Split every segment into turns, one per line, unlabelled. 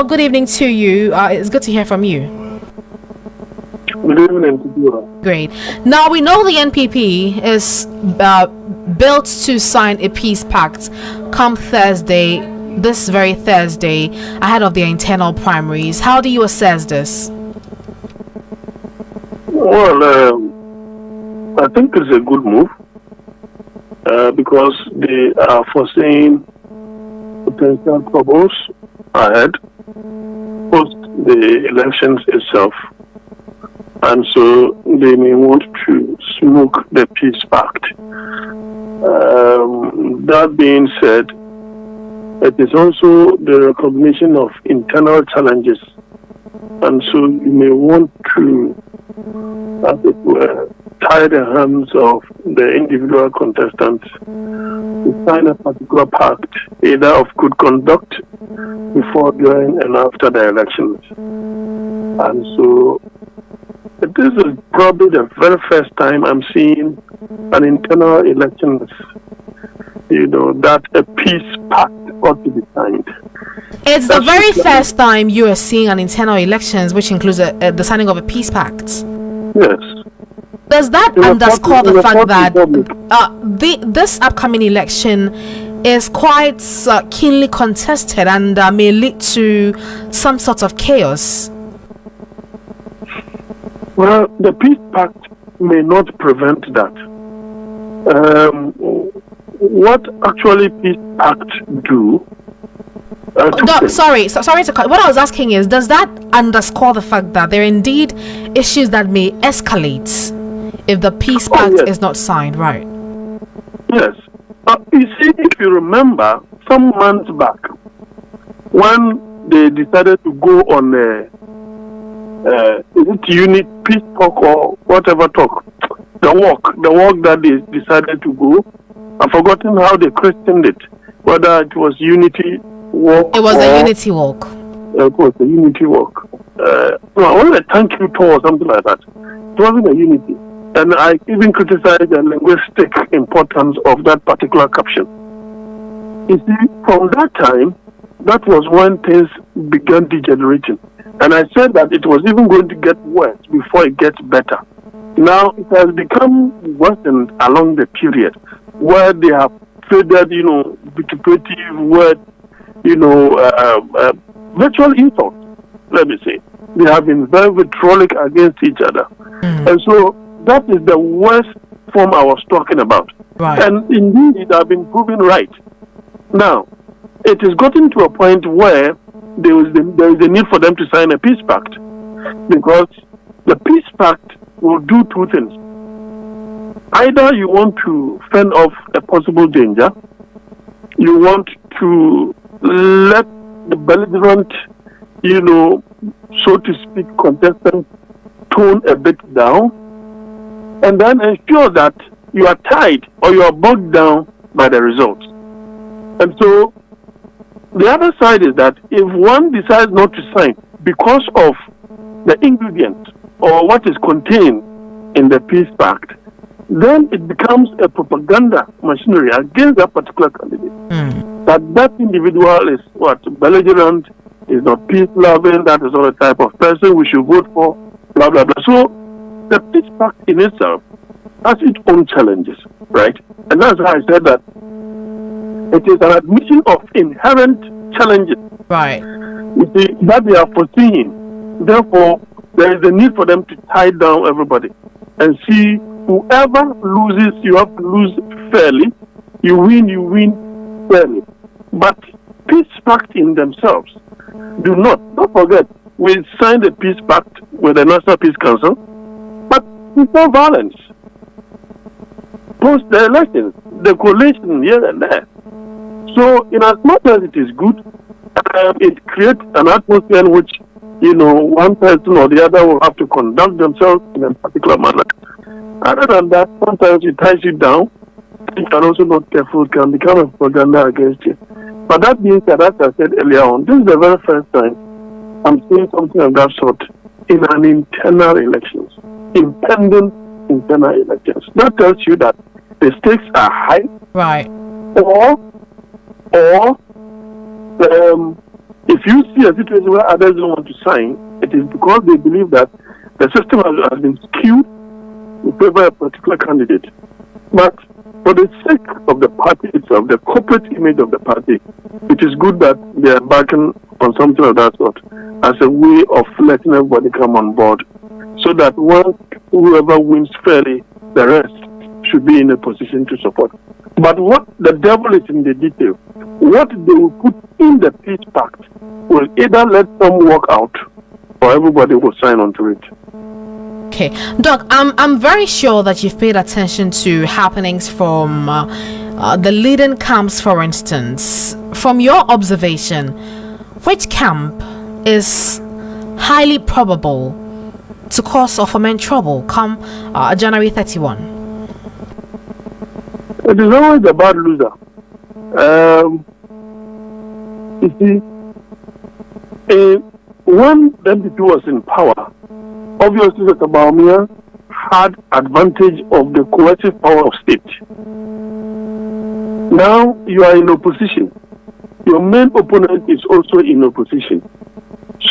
Well, good evening to you. It's good to hear from you.
Good evening to you.
Great. Now, we know the NPP is built to sign a peace pact come Thursday, this very Thursday, ahead of their internal primaries. How do you assess this?
Well, I think it's a good move because they are foreseeing potential troubles ahead post the elections itself. And so they may want to smoke the peace pact. That being said, it is also the recognition of internal challenges. And so you may want to, as it were, tie the hands of the individual contestants to sign a particular pact, either of good conduct before, during, and after the elections. And so this is probably the very first time I'm seeing an internal elections, that a peace pact ought to be signed.
It's the very first time you are seeing an internal elections, which includes the signing of a peace pact.
Yes.
Does that underscore the fact that this upcoming election is quite keenly contested and may lead to some sort of chaos?
Well, the peace pact may not prevent that. What actually peace pact do?
Sorry to cut. What I was asking is, does that underscore the fact that there are indeed issues that may escalate if the peace pact is not signed, right?
Yes. You see, if you remember, some months back, when they decided to go on is it unit peace talk or whatever talk? The walk that they decided to go. I've forgotten how they christened it. Whether it was unity walk.
It was a unity walk.
It was a unity walk. I want a thank you tour or something like that. It wasn't a unity. And I even criticized the linguistic importance of that particular caption. You see, from that time, that was when things began degenerating. And I said that it was even going to get worse before it gets better. Now, it has become worsened along the period where they have faded, vituperative words, virtual insults, let me say. They have been very vitriolic against each other. And so that is the worst form I was talking about.
Right.
And indeed, it has been proven right. Now, it has gotten to a point where there is a need for them to sign a peace pact, because the peace pact will do two things. Either you want to fend off a possible danger, you want to let the belligerent, so to speak, contestant tone a bit down, and then ensure that you are tied or you are bogged down by the results. And so the other side is that if one decides not to sign because of the ingredients or what is contained in the peace pact, then it becomes a propaganda machinery against that particular candidate. That individual is belligerent, is not peace-loving, that is not the type of person we should vote for, blah, blah, blah. So the peace pact in itself has its own challenges, right? And that's why I said that it is an admission of inherent challenges.
Right.
You see, that they are foreseeing. Therefore, there is a need for them to tie down everybody and see whoever loses, you have to lose fairly. You win fairly. But peace pact in themselves do not. Don't forget, we signed a peace pact with the National Peace Council, but without violence. Post the elections, the coalition here and there. So, in as much as it is good, it creates an atmosphere in which, one person or the other will have to conduct themselves in a particular manner. Other than that, sometimes it ties you down. You can also not careful, it can become a propaganda against you. But that being said, as I said earlier on, this is the very first time I'm seeing something of that sort in an internal elections, impending internal elections. That tells you that the stakes are high.
Right.
Or If you see a situation where others don't want to sign, it is because they believe that the system has been skewed in favor of a particular candidate. But for the sake of the party itself, the corporate image of the party, it is good that they are backing on something of that sort as a way of letting everybody come on board, so that once whoever wins fairly, the rest should be in a position to support. But what the devil is in the detail. What they will put in the peace pact will either let some work out or everybody will sign onto it.
Okay, Doc, I'm very sure that you've paid attention to happenings from the leading camps, for instance. From your observation, which camp is highly probable to cause or foment trouble come January 31?
It is always a bad loser. You see, when the MPP was in power, obviously the Bawumia had advantage of the coercive power of state. Now you are in opposition. Your main opponent is also in opposition.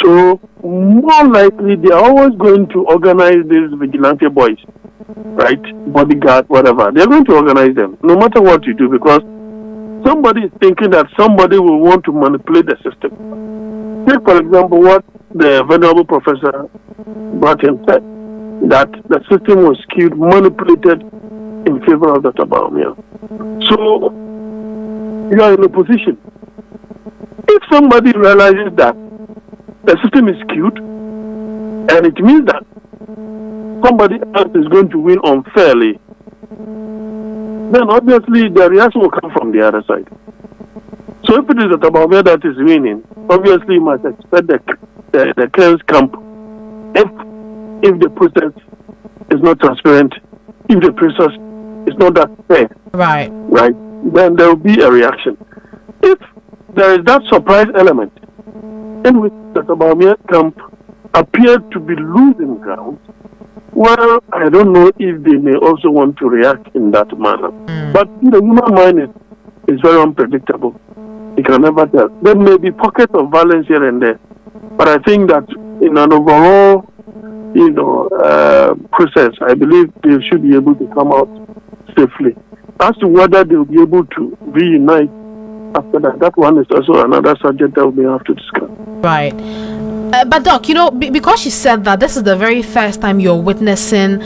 So more likely they are always going to organize these vigilante boys, right? Bodyguard, whatever. They're going to organize them, no matter what you do, because somebody is thinking that somebody will want to manipulate the system. Take, for example, what the venerable Professor Martin said, that the system was skewed, manipulated in favor of Dr. Bawumia. So, you are in opposition. If somebody realizes that the system is skewed, and it means that somebody else is going to win unfairly, then obviously the reaction will come from the other side. So if it is Dr. Bawumia that is winning, obviously you must expect the Ken's camp, if the process is not transparent, if the process is not that fair, right, then there will be a reaction. If there is that surprise element in which Dr. Bawumia camp appeared to be losing ground, well, I don't know if they may also want to react in that manner. But the human mind is very unpredictable. You can never tell. There may be pockets of violence here and there, but I think that in an overall, process, I believe they should be able to come out safely. As to whether they will be able to reunite after that one is also another subject that we have to discuss.
Right. But Doc, because you said that this is the very first time you're witnessing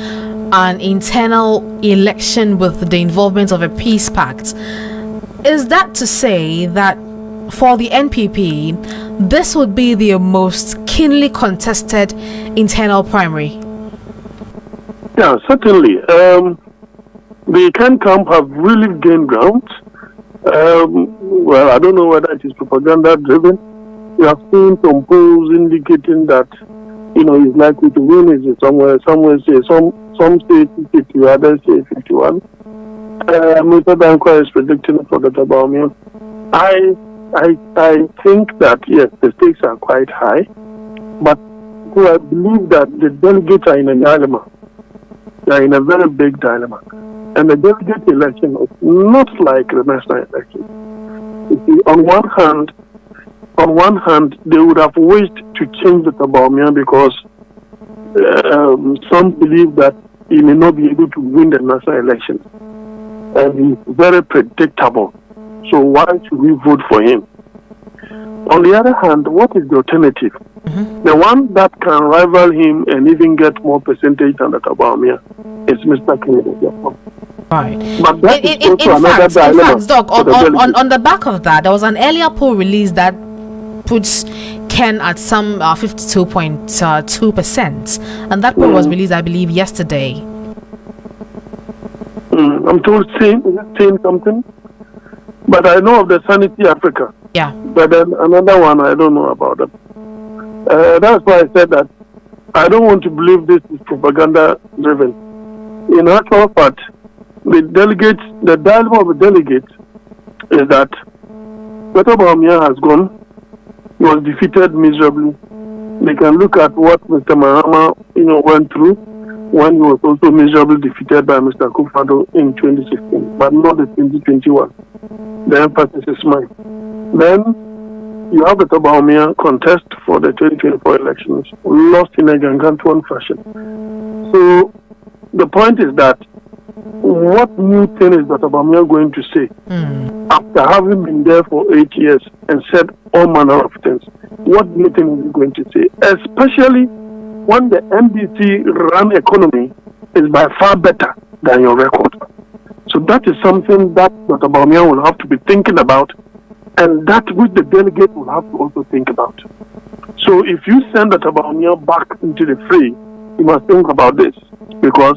an internal election with the involvement of a peace pact, is that to say that for the NPP, this would be the most keenly contested internal primary?
Yeah, certainly. The Ken camp have really gained ground. Well, I don't know whether it is propaganda driven. We have seen some polls indicating that, he's likely to win. Is it somewhere say some say 50, others say 51. Mr. Dankwa is predicting for Dr. Bawumia. I think that yes, the stakes are quite high, but I believe that the delegates are in a dilemma. They are in a very big dilemma, and the delegate election is not like the national election. You see, on one hand, they would have wished to change Dr. Bawumia because some believe that he may not be able to win the national election, and he's very predictable. So why should we vote for him? On the other hand, what is the alternative? The one that can rival him and even get more percentage than Dr. Bawumia is Mr. Kennedy Agyapong.
Right.
But that is also another dilemma.
In fact, Doc, on the back of that, there was an earlier poll released that puts Ken at some 52.2%, and that poll was released, I believe, yesterday.
I'm told saying something, but I know of the Sanity Africa.
Yeah.
But then another one, I don't know about them. That's why I said that I don't want to believe this is propaganda driven. In actual fact, the dilemma of the delegates is that Dr. Bawumia has gone. He was defeated miserably. They can look at what Mr. Mahama, went through when he was also miserably defeated by Mr. Akufo-Addo in 2016, but not in 2021. The emphasis is mine. Then you have the Bawumia contest for the 2024 elections, lost in a gargantuan fashion. So the point is that what new thing is Dr. Bawumia going to say after having been there for 8 years and said all manner of things? What new thing is he going to say? Especially when the NDC run economy is by far better than your record. So that is something that Dr. Bawumia will have to be thinking about, and that which the delegate will have to also think about. So if you send Dr. Bawumia back into the fray, you must think about this, because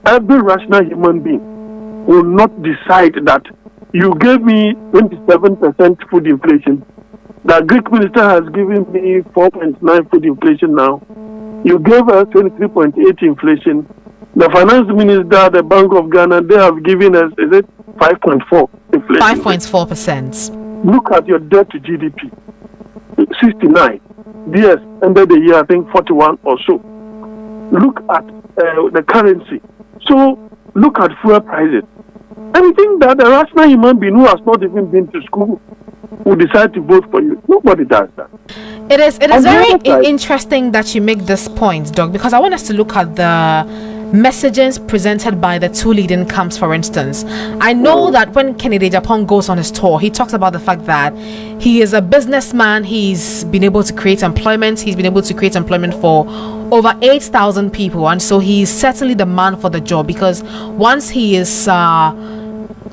every rational human being will not decide that you gave me 27% food inflation. The Greek minister has given me 4.9 food inflation now. You gave us 23.8 inflation. The finance minister, the Bank of Ghana, they have given us, is it 5.4 inflation?
5.4%.
Look at your debt to GDP, 69. DS ended the year, I think 41 or so. Look at the currency. So look at fuel prices. And you think that a rational human being who has not even been to school will decide to vote for you? Nobody does that.
It is very interesting that you make this point, Doc, because I want us to look at the messages presented by the two leading camps. For instance, I know that when Kennedy Agyapong goes on his tour, he talks about the fact that he is a businessman. He's been able to create employment. He's been able to create employment for over 8,000 people, and so he's certainly the man for the job, because once he is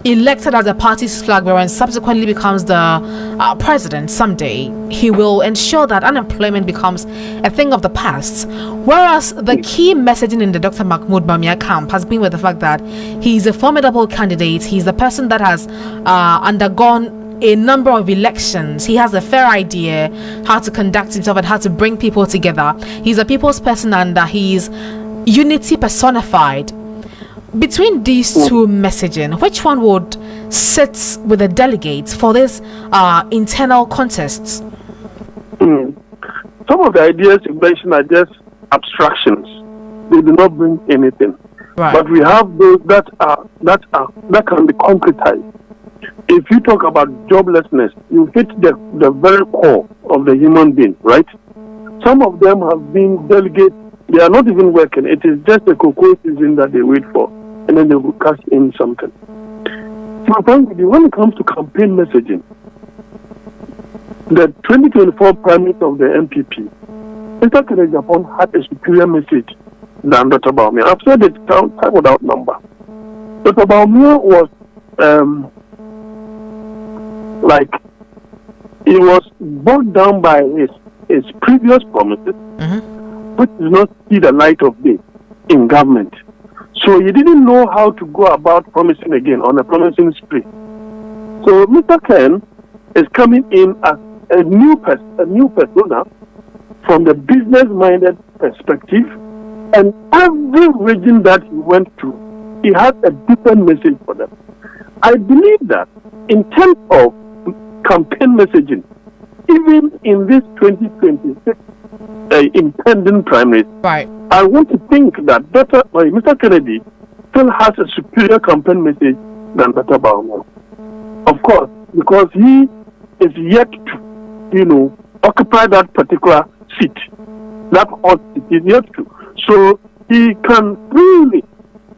elected as a party's flag bearer and subsequently becomes the president someday, he will ensure that unemployment becomes a thing of the past. Whereas the key messaging in the Dr. Mahmoud Bawumia camp has been with the fact that he's a formidable candidate. He's the person that has undergone a number of elections. He has a fair idea how to conduct himself and how to bring people together. He's a people's person, and he's unity personified. Between these two messaging, which one would sit with the delegates for this internal contests?
Some of the ideas you mentioned are just abstractions. They do not bring anything.
Right.
But we have those that can be concretized. If you talk about joblessness, you hit the very core of the human being, right? Some of them have been delegates. They are not even working. It is just a cocoa season that they wait for, and then they will cash in something. So when it comes to campaign messaging, the 2024 primaries of the MPP, Mr. Kennedy Agyapong had a superior message than Dr. Bawumia. I've said it time without number. Dr. Bawumia was he was bogged down by his previous promises, which did not see the light of day in government. So he didn't know how to go about promising again on a promising spree. So Mr. Ken is coming in as a new persona from the business-minded perspective, and every region that he went to, he had a different message for them. I believe that in terms of campaign messaging, even in this 2026 impending primaries,
right,
I want to think that Mr. Kennedy still has a superior campaign message than Dr. Bawumia. Of course, because he is yet to, occupy that particular seat, that hot seat is yet to. So he can really,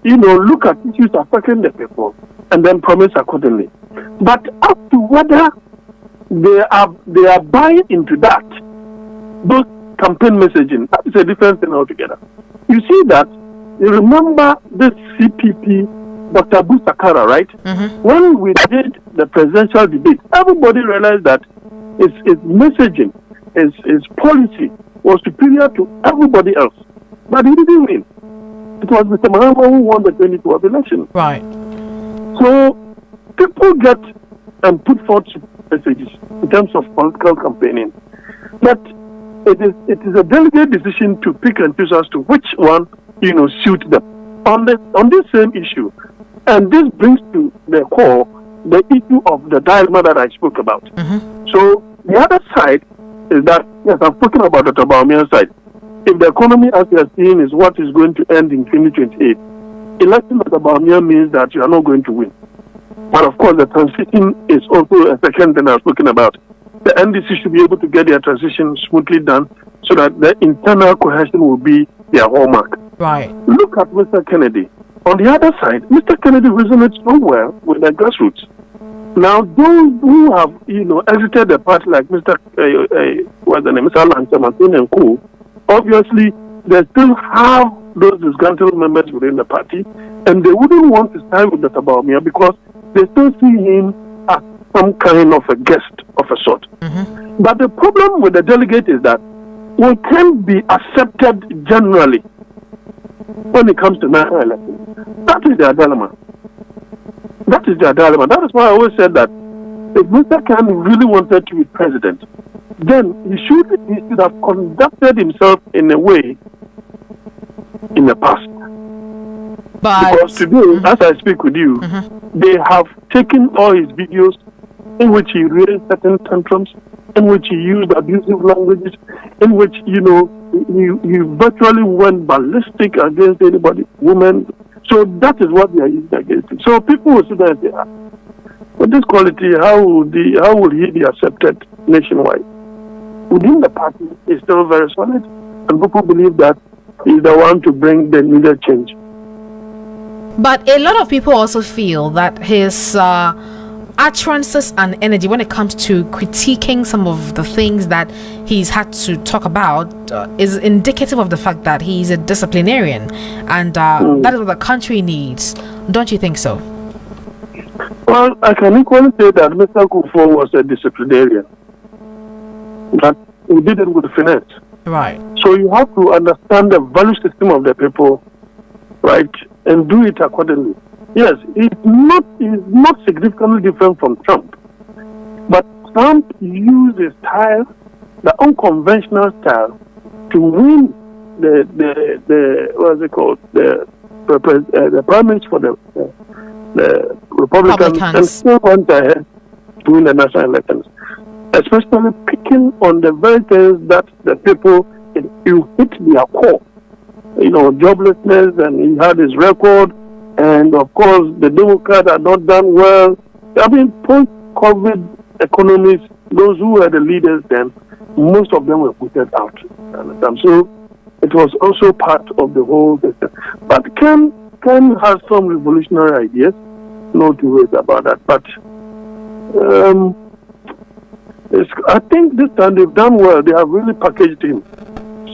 look at issues affecting the people and then promise accordingly. But as to whether they are buying into that, those campaign messaging, that is a different thing altogether. You see that, you remember this CPP, Dr. Abu Sakara, right? When we did the presidential debate, everybody realized that his messaging, his policy was superior to everybody else. But he didn't win. It was Mr. Mahama who won the 2012 election.
Right.
So people get and put forth messages in terms of political campaigning. But it is a delicate decision to pick and choose as to which one, suit them on this same issue. And this brings to the core the issue of the dilemma that I spoke about. So the other side is that, yes, I'm talking about the Bawumia's side. If the economy, as we are seeing, is what is going to end in 2028, election of the Bawumia means that you are not going to win. But of course, the transition is also a second thing I've spoken about. the NDC should be able to get their transition smoothly done so that the internal cohesion will be their hallmark.
Right.
Look at Mr. Kennedy. On the other side, Mr. Kennedy resonates so well with the grassroots. Now, those who have, exited the party like Mr. What's the name, Mr. Lansamatin and Co., obviously, they still have those disgruntled members within the party, and they wouldn't want to side with Dr. Bawumia because they still see him as some kind of a guest of a sort.
Mm-hmm.
But the problem with the delegate is that we can't be accepted generally when it comes to national elections. That is their dilemma. That is their dilemma. That is why I always said that if Mr. Khan really wanted to be president, then he should have conducted himself in a way in the past.
But
because today, as I speak with you, they have taken all his videos in which he raised certain tantrums, in which he used abusive languages, in which, he virtually went ballistic against anybody, women. So that is what they are using against him. So people will sit there and say, with this quality, how will he be accepted nationwide? Within the party, he's still very solid, and people believe that he's the one to bring the needed change.
But a lot of people also feel that his utterances and energy when it comes to critiquing some of the things that he's had to talk about is indicative of the fact that he's a disciplinarian, and that is what the country needs. Don't you think so?
Well, I can equally say that Mr. Kufuor was a disciplinarian, but he did it with finesse.
Right.
So you have to understand the value system of the people, right, and do it accordingly. Yes, he's not significantly different from Trump, but Trump used his style, the unconventional style, to win the what's it called, the prime minister for the Republicans, and still went ahead to win the national elections, especially picking on the very things that the people, you hit their core, joblessness, and he had his record. And of course, the Democrats had not done well. I mean, post-COVID economies, those who were the leaders then, most of them were put out. So it was also part of the whole system. But Ken has some revolutionary ideas, no two ways about that. But I think this time they've done well. They have really packaged him.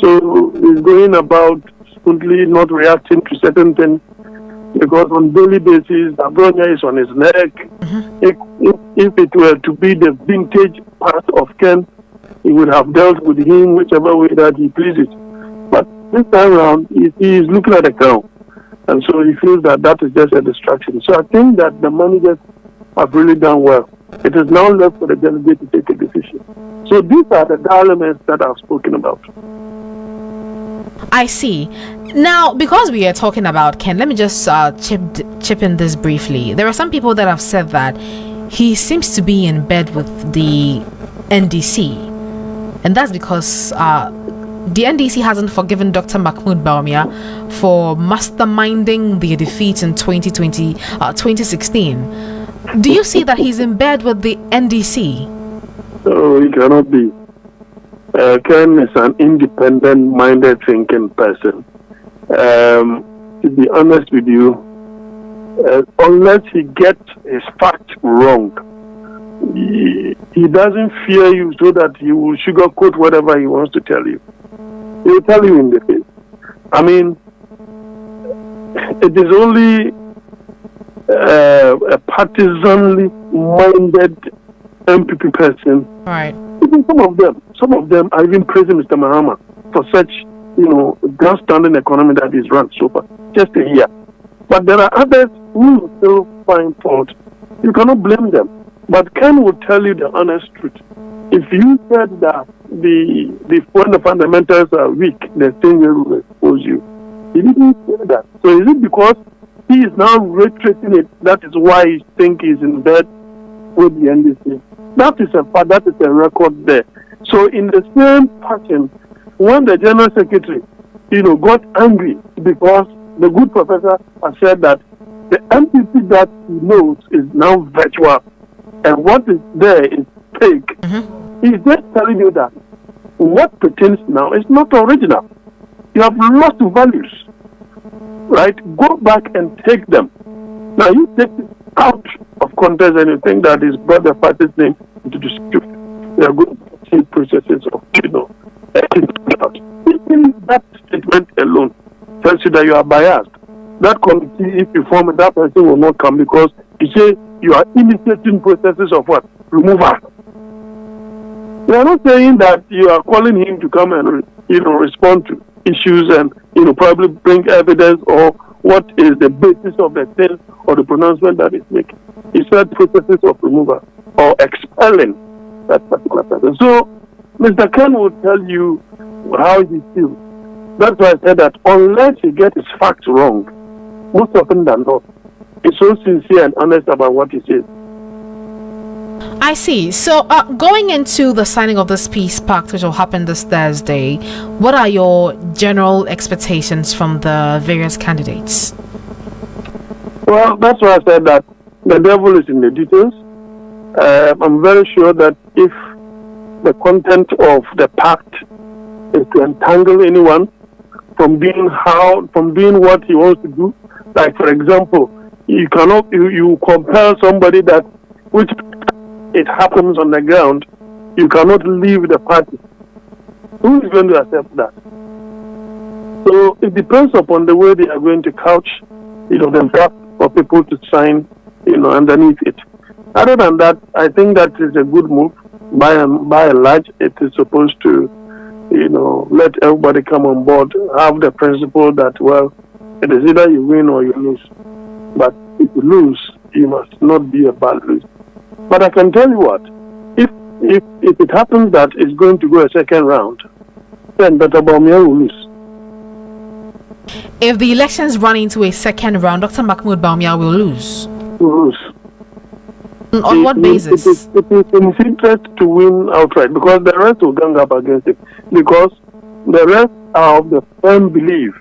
So he's going about smoothly, not reacting to certain things. Because on daily basis, Abronia is on his neck. If it were to be the vintage part of Ken, he would have dealt with him whichever way that he pleases. But this time around, he is looking at the crown. And so he feels that is just a distraction. So I think that the managers have really done well. It is now left for the delegate to take a decision. So these are the dilemmas that I've spoken about.
I see. Now, because we are talking about Ken, let me just chip in this briefly. There are some people that have said that he seems to be in bed with the NDC, and that's because the NDC hasn't forgiven Dr. Mahmoud Bawumia for masterminding their defeat in 2016. Do you see that he's in bed with the NDC?
No, he cannot be. Ken is an independent-minded thinking person. To be honest with you, unless he gets his facts wrong, he doesn't fear you so that he will sugarcoat whatever he wants to tell you. He will tell you in the face. I mean, it is only a partisanly minded MPP person.
Right.
Even some of them are even praising Mr. Mahama for such, grand-standing economy that is run so far, just a year. But there are others who still find fault. You cannot blame them. But Ken will tell you the honest truth. If you said that when the fundamentals are weak, the same way will expose you. He didn't say that. So is it because he is now reiterating it, that is why he thinks he's in bed with the NDC? That is a record there. So in the same fashion, when the General Secretary, got angry because the good professor has said that the MPP that he knows is now virtual, and what is there is fake. He's just telling you that what pertains now is not original. You have lost values, right? Go back and take them. Now you take it out of context and you think that he's brought the party's name into dispute. They are going to see processes of, even that statement alone tells you that you are biased. That committee, if you form it, that person will not come because you say you are initiating processes of what? Removal. We are not saying that you are calling him to come and respond to issues and probably bring evidence or what is the basis of the thing or the pronouncement that is making. He said processes of removal or expelling that particular person. So Mr. Ken will tell you how he feels. That's why I said that unless he gets his facts wrong, most often than not, he's so sincere and honest about what he says.
I see. So, going into the signing of this peace pact, which will happen this Thursday, what are your general expectations from the various candidates?
Well, that's why I said that the devil is in the details. I'm very sure that if the content of the pact is to entangle anyone from doing what he wants to do, like for example, you cannot you compel somebody that which it happens on the ground, you cannot leave the party. Who is going to accept that? So it depends upon the way they are going to couch, the draft for people to sign, underneath it. Other than that, I think that is a good move. By and large, it is supposed to, let everybody come on board, have the principle that, well, it is either you win or you lose. But if you lose, you must not be a bad loser. But I can tell you what, if it happens that it's going to go a second round, then Dr. Bawumia will lose.
If the elections run into a second round, Dr. Mahmoud Bawumia will lose.
Will lose.
On what basis?
It is in his interest to win outright because the rest will gang up against it. Because the rest are of the firm belief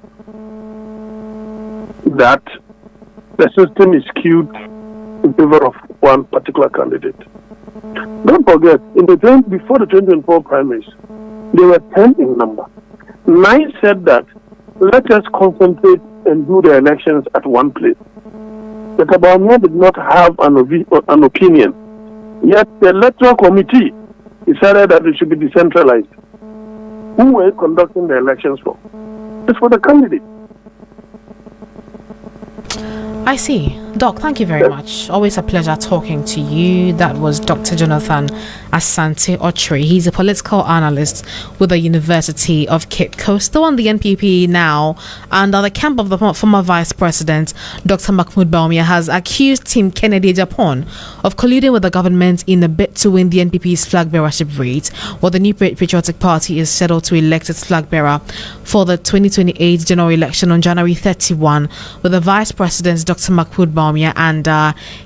that the system is skewed in favor of one particular candidate. Don't forget, before the 2024 primaries, they were 10 in number. 9 said that let us concentrate and do the elections at one place. But Bawumia did not have an opinion. Yet the electoral committee decided that it should be decentralized. Who were conducting the elections for? It's for the candidate.
I see. Doc, thank you very much. Always a pleasure talking to you. That was Dr. Jonathan Asante Ochre. He's a political analyst with the University of Cape Coast, still on the NPP now, and the camp of the former Vice President, Dr. Mahmoud Bawumia, has accused Team Kennedy Agyapong of colluding with the government in a bid to win the NPP's flag bearership rate, while the New Patriotic Party is scheduled to elect its flag bearer for the 2028 general election on January 31, with the Vice President, Dr. Mahmoud Bawumia, and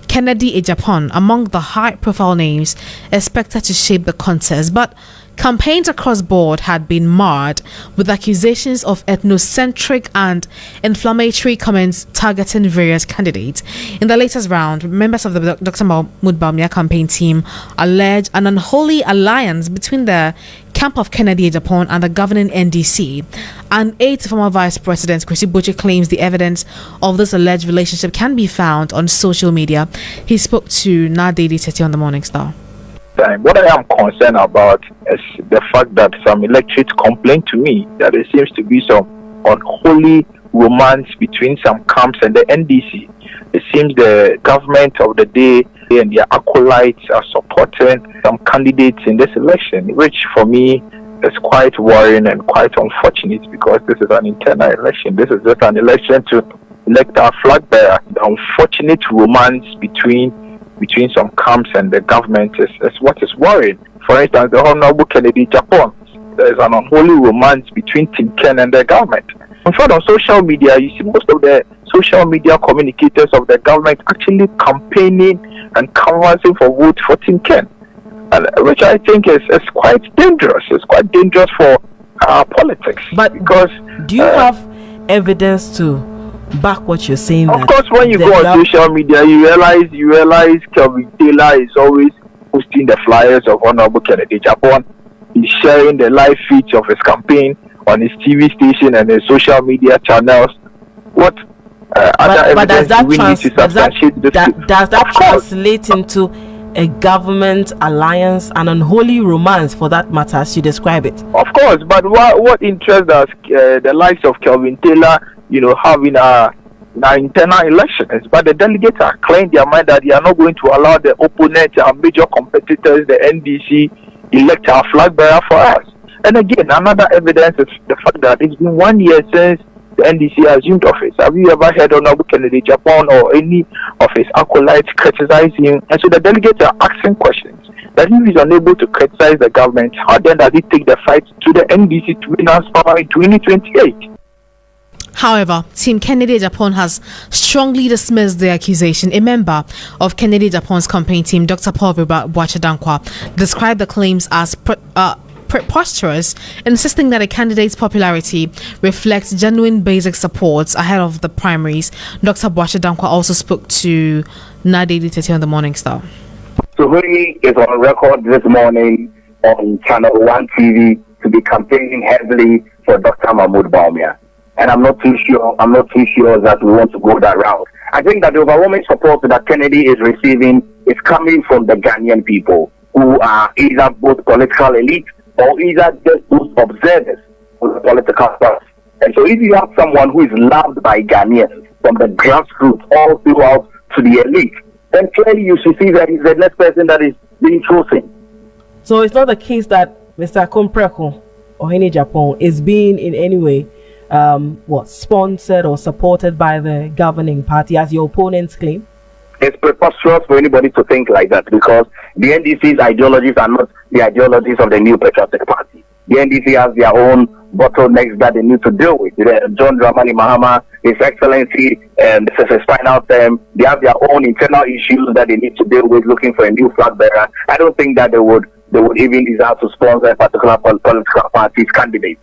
Kennedy Agyapong among the high-profile names expected to shape the contest. But campaigns across board had been marred with accusations of ethnocentric and inflammatory comments targeting various candidates. In the latest round, members of the Dr. Mahmoud Bawumia campaign team alleged an unholy alliance between the camp of Kennedy Agyapong and the governing NDC. And aide to former Vice President Kwesi Botche claims the evidence of this alleged relationship can be found on social media. He spoke to Nadedi Tete on the Morning Star.
What I am concerned about is the fact that some electorates complain to me that there seems to be some unholy romance between some camps and the NDC. It seems the government of the day and their acolytes are supporting some candidates in this election, which for me is quite worrying and quite unfortunate because this is an internal election. This is just an election to elect our flag bearer. The unfortunate romance between some camps and the government is what is worrying. For instance, the Honorable Kennedy Agyapong, there is an unholy romance between Team Ken and the government. In fact, on social media, you see most of the social media communicators of the government actually campaigning and canvassing for votes for Team Ken, and which I think is quite dangerous. It's quite dangerous for politics.
But
because
do you have evidence to back what you're saying?
Of course, when you go on social media, you realize Kelvin Taylor is always posting the flyers of Honorable Kennedy Agyapong. He's sharing the live feeds of his campaign on his TV station and his social media channels. What other evidence do we need to substantiate this?
Does that translate into a government alliance, an unholy romance for that matter, as you describe it?
Of course, but what interests us, the likes of Kelvin Taylor, having an internal elections, but the delegates are clear in their mind that they are not going to allow the opponents, our major competitors, the NDC, elect our flag bearer for us. And again, another evidence is the fact that it's been 1 year since the NDC assumed office. Have you ever heard Honorable Kennedy Agyapong or any of his acolytes criticize him? And so the delegates are asking questions that if he is unable to criticize the government, how then does he take the fight to the NDC to win us power in 2028?
However, Team Kennedy Agyapong has strongly dismissed the accusation. A member of Kennedy Agyapong's campaign team, Dr. Paul Bwachadankwa, described the claims as preposterous, insisting that a candidate's popularity reflects genuine basic support ahead of the primaries. Dr. Bwachadankwa also spoke to Nadi 30 on the Morning Star.
So he is on record this morning on Channel 1 TV to be campaigning heavily for Dr. Mahmoud Bawumia. And I'm not too sure that we want to go that route. I think that the overwhelming support that Kennedy is receiving is coming from the Ghanaian people, who are either both political elite or either just those observers of the political class. And so if you have someone who is loved by Ghanaians from the grassroots all throughout to the elite, then clearly you should see that he's the next person that is being chosen.
So it's not the case that Mr. Kompreko or Kennedy Agyapong is being in any way sponsored or supported by the governing party, as your opponents claim?
It's preposterous for anybody to think like that, because the NDC's ideologies are not the ideologies of the New Patriotic Party. The NDC has their own bottlenecks that they need to deal with. John Dramani Mahama, His Excellency, and this is his final term. They have their own internal issues that they need to deal with, looking for a new flag bearer. I don't think that they would even desire to sponsor a particular political party's candidate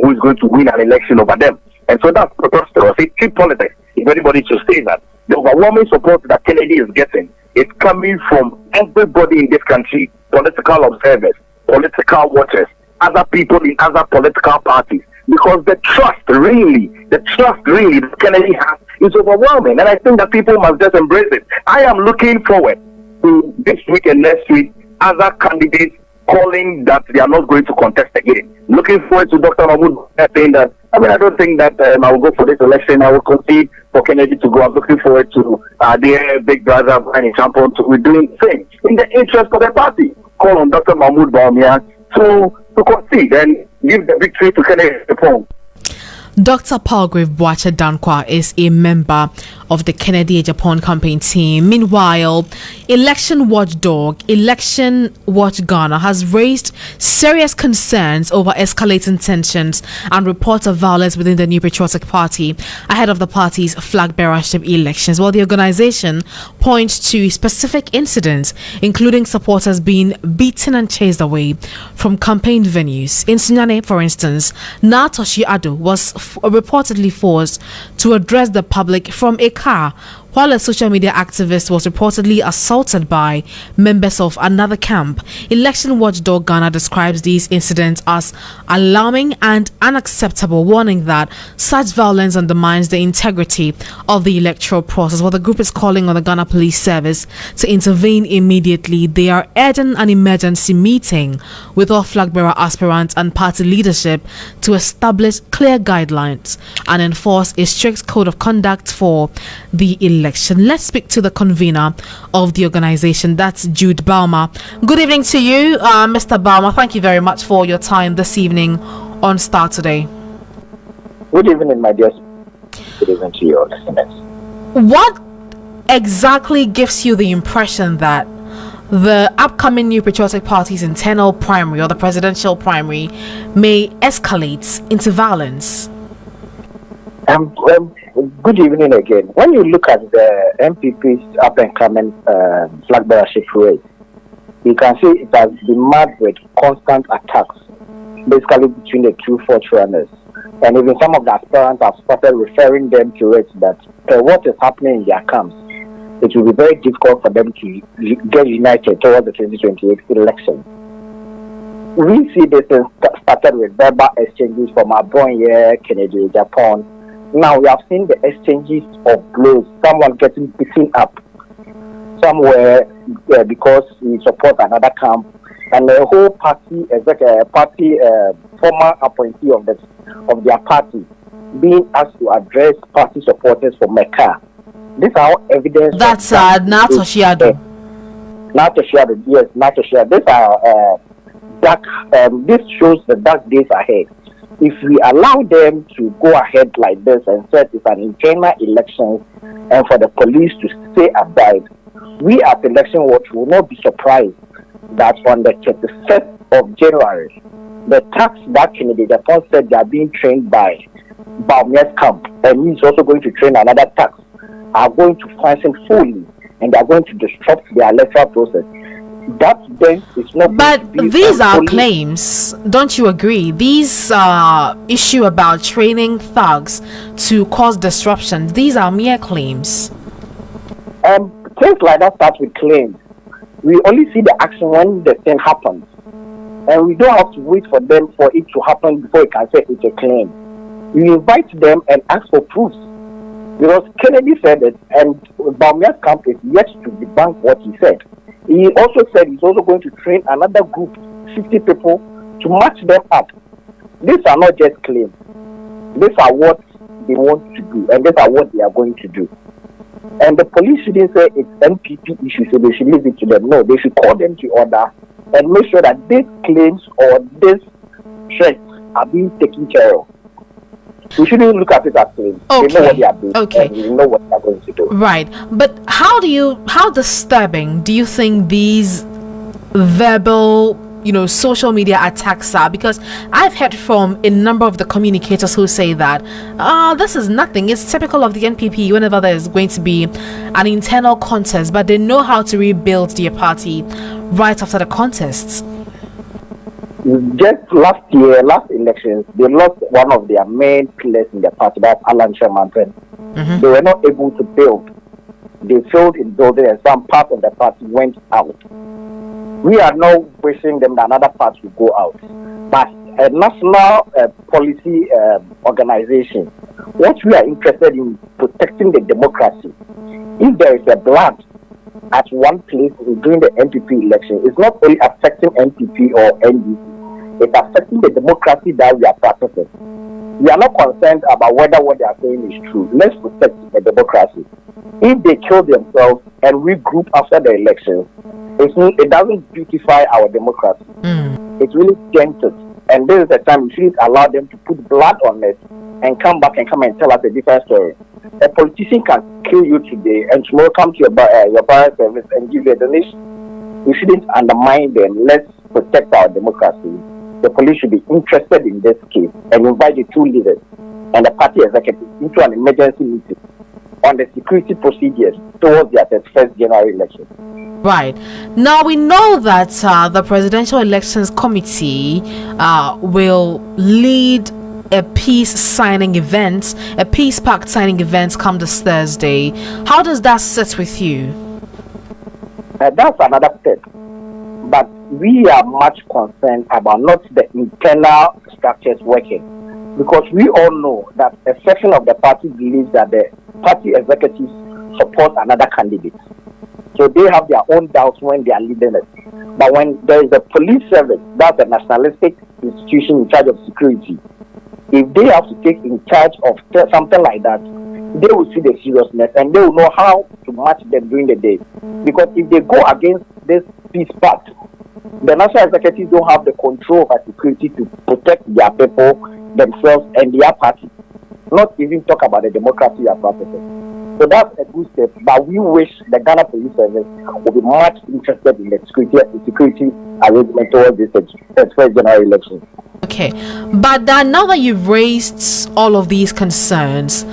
who is going to win an election over them. And so that's preposterous. It's cheap politics, if anybody should say that. The overwhelming support that Kennedy is getting is coming from everybody in this country, political observers, political watchers, other people in other political parties, because the trust really that Kennedy has is overwhelming. And I think that people must just embrace it. I am looking forward to this week and next week, other candidates calling that they are not going to contest again. Looking forward to Dr. Mahmoud saying that, I don't think that I will go for this election. I will concede for Kennedy to go. I'm looking forward to their big brother, Brian Champon, to be doing the same in the interest of the party. Call on Dr. Mahmoud Bawumia to concede and give the victory to Kennedy Agyapong.
Dr. Palgrave Bwachadankwa is a member of the Kennedy Agyapong campaign team. Meanwhile, election watchdog Election Watch Ghana has raised serious concerns over escalating tensions and reports of violence within the New Patriotic Party ahead of the party's flag bearership elections. While the organization points to specific incidents, including supporters being beaten and chased away from campaign venues. In Sunyane, for instance, Natoshi Ado was reportedly forced to address the public from a car, while a social media activist was reportedly assaulted by members of another camp. Election watchdog Ghana describes these incidents as alarming and unacceptable, warning that such violence undermines the integrity of the electoral process. While the group is calling on the Ghana Police Service to intervene immediately, they are urging an emergency meeting with all flag bearer aspirants and party leadership to establish clear guidelines and enforce a strict code of conduct for the election. Let's speak to the convener of the organization. That's Jude Balmer. Good evening to you, Mr. Balmer. Thank you very much for your time this evening on Star Today.
Good evening, my dear. Good evening to your listeners.
What exactly gives you the impression that the upcoming New Patriotic Party's internal primary or the presidential primary may escalate into violence?
Good evening again. When you look at the MPP's up-and-coming flag bearership race, you can see it has been marked with constant attacks, basically between the two runners. And even some of the aspirants have started referring them to it that what is happening in their camps it will be very difficult for them to get united towards the 2028 election. We see this started with verbal exchanges from Bawumia, Kennedy Agyapong. Now we have seen the exchanges of blows, someone getting beaten up somewhere because he supports another camp, and the whole party, former appointee of their party, being asked to address party supporters for Mecca. This is how evidence.
That's Nato Shiado.
Nato Shiado, yes, Nato Shiado. These are dark. This shows the dark days ahead. If we allow them to go ahead like this and say it's an internal election, and for the police to stay aside, we as election watch will not be surprised that on the 21st of January, the tax that Kennedy Agyapong said they are being trained by Bawumia's camp, and he's also going to train another tax, are going to function fully, and they are going to disrupt the electoral process. That then is not.
But these are claims, don't you agree? These issue about training thugs to cause disruption. These are mere claims.
Things like that start with claims. We only see the action when the thing happens, and we don't have to wait for them for it to happen before we can say it's a claim. We invite them and ask for proofs, because Kennedy said it, and Bawumia's camp is yet to debunk what he said. He also said he's also going to train another group, 50 people, to match them up. These are not just claims. These are what they want to do, and these are what they are going to do. And the police shouldn't say it's NPP issue, so they should leave it to them. No, they should call them to order and make sure that these claims or these threats are being taken care of. We shouldn't look at it as claims.
Okay.
They know what they are doing.
Okay.
And they know what they are going to do.
Right. But how disturbing do you think these verbal, social media attacks are? Because I've heard from a number of the communicators who say that this is nothing. It's typical of the NPP whenever there's going to be an internal contest, but they know how to rebuild their party right after the contests.
Just last elections, they lost one of their main pillars in their party, that's Alan Sherman.
Mm-hmm.
They were not able to build. They failed in building, and some part of the party went out. We are now wishing them that another part will go out. But a national policy organization, what we are interested in protecting the democracy. If there is a blood at one place during the NPP election, it's not only affecting NPP or NDC, it's affecting the democracy that we are practicing. We are not concerned about whether what they are saying is true. Let's protect the democracy. If they kill themselves and regroup after the election, it doesn't beautify our democracy. It's really dented. And this is the time we should allow them to put blood on it and come back and tell us a different story. A politician can kill you today and tomorrow come to your parent service and give you a donation. We shouldn't undermine them. Let's protect our democracy. The police should be interested in this case and invite the two leaders and the party executive into an emergency meeting on the security procedures towards the 31st January election.
Right. Now we know that the Presidential Elections Committee will lead a peace pact signing event come this Thursday. How does that sit with you?
That's another step. But we are much concerned about not the internal structures working, because we all know that a section of the party believes that the party executives support another candidate. So they have their own doubts when they are leading it. But when there is a police service, that's a nationalistic institution in charge of security, if they have to take in charge of something like that, they will see the seriousness and they will know how to match them during the day. Because if they go against this peace pact, the national executives don't have the control of security to protect their people, themselves, and their party. Not even talk about the democracy as practicing. So that's a good step. But we wish the Ghana Police Service will be much interested in the security arrangement towards this 1st January election.
Okay, but now that you've raised all of these concerns,